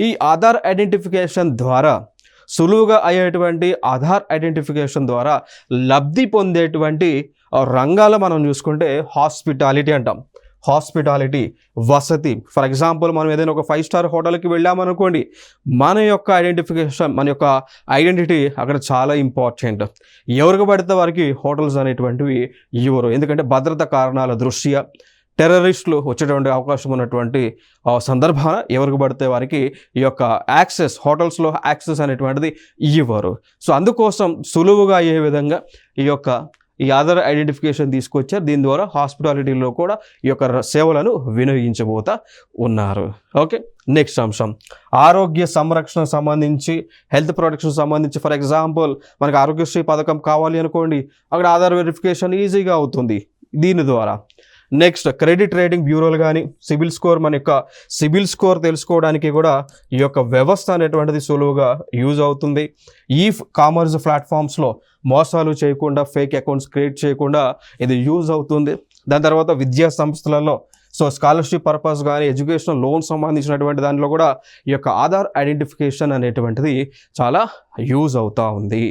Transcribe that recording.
ఈ ఆధార్ ఐడెంటిఫికేషన్ ద్వారా సులువుగా అయ్యేటువంటి ఆధార్ ఐడెంటిఫికేషన్ ద్వారా లబ్ధి పొందేటువంటి రంగాలు మనం చూసుకుంటే హాస్పిటాలిటీ అంటాం. హాస్పిటాలిటీ, వసతి. ఫర్ ఎగ్జాంపుల్ మనం ఏదైనా ఒక 5 స్టార్ హోటల్కి వెళ్ళామనుకోండి, మన యొక్క ఐడెంటిఫికేషన్, మన యొక్క ఐడెంటిటీ అక్కడ చాలా ఇంపార్టెంట్. ఎవరికి పడితే వారికి హోటల్స్ అనేటువంటివి ఇవ్వరు. ఎందుకంటే భద్రత కారణాల దృష్ట్యా టెర్రరిస్టులు వచ్చేటువంటి అవకాశం ఉన్నటువంటి సందర్భాన ఎవరికి పడితే వారికి ఈ యొక్క యాక్సెస్, హోటల్స్లో యాక్సెస్ అనేటువంటిది ఇవ్వరు. సో అందుకోసం సులువుగా అయ్యే విధంగా ఈ ఆధార్ ఐడెంటిఫికేషన్ తీసుకొచ్చారు. దీని ద్వారా హాస్పిటాలిటీలో కూడా ఈ యొక్క సేవలను వినియోగించబోతా ఉన్నారు. ఓకే, నెక్స్ట్ అంశం ఆరోగ్య సంరక్షణ సంబంధించి, హెల్త్ ప్రొటెక్షన్ సంబంధించి. ఫర్ ఎగ్జాంపుల్ మనకు ఆరోగ్యశ్రీ పథకం కావాలి అనుకోండి, అక్కడ ఆధార్ వెరిఫికేషన్ ఈజీగా అవుతుంది దీని ద్వారా. నెక్స్ట్ క్రెడిట్ రేటింగ్ బ్యూరోలు కానీ, సిబిల్ స్కోర్, మన యొక్క సిబిల్ స్కోర్ తెలుసుకోవడానికి కూడా ఈ యొక్క వ్యవస్థ అనేటువంటిది సులువుగా యూజ్ అవుతుంది. ఈ కామర్స్ ప్లాట్ఫామ్స్లో మోసాలు చేయకుండా, ఫేక్ అకౌంట్స్ క్రియేట్ చేయకుండా ఇది యూజ్ అవుతుంది. దాని తర్వాత విద్యా సంస్థలలో స్కాలర్షిప్ పర్పస్ కానీ, ఎడ్యుకేషనల్ లోన్ సంబంధించినటువంటి దానిలో కూడా ఈ యొక్క ఆధార్ ఐడెంటిఫికేషన్ అనేటువంటిది చాలా యూజ్ అవుతూ ఉంది.